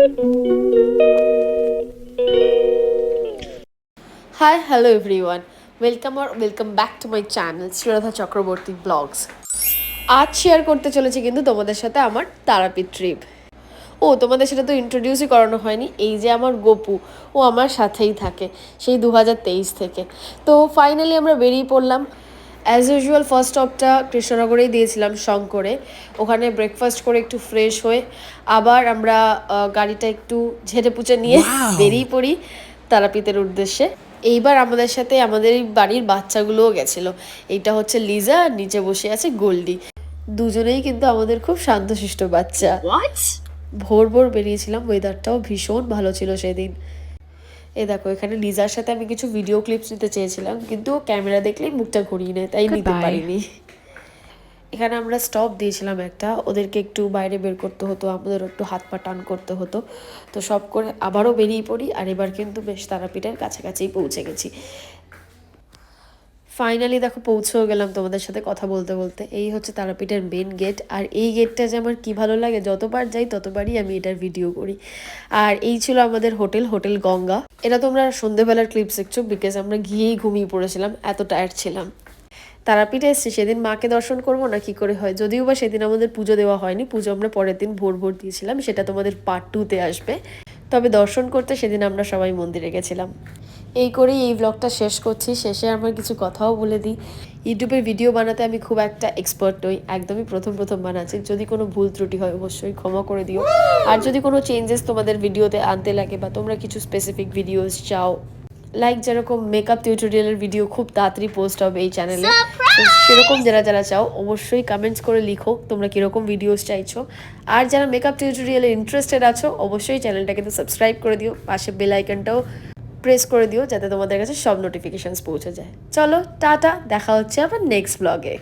Hi, hello everyone. Welcome back to my channel Sreeradha Chakraborty vlogs. আজ share করতে চলেছি কিন্তু তোমাদের সাথে আমার তারাপীঠ ট্রিপ। তোমাদের সাথে তো ইন্ট্রোডিউসই করানো হয়নি, এই যে আমার গপু, ও আমার সাথেই থাকে সেই 2023 থেকে। তো ফাইনালি আমরা বেরিয়ে পড়লাম। অ্যাজ ইউজুয়াল ফার্স্ট স্টপটা কৃষ্ণনগরেই দিয়েছিলাম, শঙ্করে। ওখানে ব্রেকফাস্ট করে একটু ফ্রেশ হয়ে আবার আমরা গাড়িটা একটু ঝেড়ে পুচে নিয়ে বেরিয়ে পড়ি তারাপীঠের উদ্দেশ্যে। এইবার আমাদের সাথে আমাদের বাড়ির বাচ্চাগুলোও গেছিলো। এইটা হচ্ছে লিজা, আর নিচে বসে আছে গোল্ডি। দুজনেই কিন্তু আমাদের খুব শান্তশিষ্ট বাচ্চা। ভোর ভোর বেরিয়েছিলাম, ওয়েদারটাও ভীষণ ভালো ছিল সেদিন। দেখো, এখানে লিজার সাথে আমি কিছু ভিডিও ক্লিপস নিতে চেয়েছিলাম, কিন্তু ক্যামেরা দেখলেই মুখটা ঘুরিয়ে নেয়, তাই নিতে পারিনি। এখানে আমরা স্টপ দিয়েছিলাম একটা, ওদেরকে একটু বাইরে বের করতে হতো, আমাদের একটু হাত পা টান করতে হতো। তো সব করে আবারও বেরিয়ে পড়ি, আর এবার কিন্তু বেশ তারাপীঠের কাছাকাছিই পৌঁছে গেছি। ফাইনালি দেখো পৌঁছেও গেলাম তোমাদের সাথে কথা বলতে বলতে। এই হচ্ছে তারাপীঠের মেন গেট, আর এই গেটটা যে আমার কী ভালো লাগে, যতবার যাই ততবারই আমি এটার ভিডিও করি। আর এই ছিল আমাদের হোটেল গঙ্গা। এটা তোমরা সন্ধেবেলার ক্লিপস দেখছো, বিকজ আমরা গিয়েই ঘুমিয়ে পড়েছিলাম, এত টায়ার্ড ছিলাম। তারাপীঠে এসেছি, সেদিন মাকে দর্শন করবো না কি করে হয়, যদিও বা সেদিন আমাদের পুজো দেওয়া হয়নি, পুজো আমরা পরের দিন ভোর ভোর দিয়েছিলাম, সেটা তোমাদের পার্ট 2-তে আসবে। তবে দর্শন করতে সেদিন আমরা সবাই মন্দিরে গেছিলাম। এই করেই এই ব্লগটা শেষ করছি। শেষে আমার কিছু কথাও বলে দিই, ইউটিউবের ভিডিও বানাতে আমি খুব একটা এক্সপার্ট নই, একদমই প্রথম বানাচ্ছি। যদি কোনো ভুল ত্রুটি হয় অবশ্যই ক্ষমা করে দিও। আর যদি কোনো চেঞ্জেস তোমাদের ভিডিওতে আনতে লাগে, বা তোমরা কিছু স্পেসিফিক ভিডিওস চাও, লাইক যেরকম মেকআপ টিউটোরিয়ালের ভিডিও খুব তাড়াতাড়ি পোস্ট হবে এই চ্যানেলে, সেরকম যারা চাও অবশ্যই কমেন্টস করে লিখো তোমরা কীরকম ভিডিওস চাইছো। আর যারা মেকআপ টিউটোরিয়ালে ইন্টারেস্টেড আছো, অবশ্যই চ্যানেলটা কিন্তু সাবস্ক্রাইব করে দিও, পাশে বেল আইকনটাও প্রেস করে দিও, যাতে তোমাদের কাছে সব নোটিফিকেশানস পৌঁছে যায়। চলো টাটা, দেখা হচ্ছে আবার নেক্সট ব্লগে।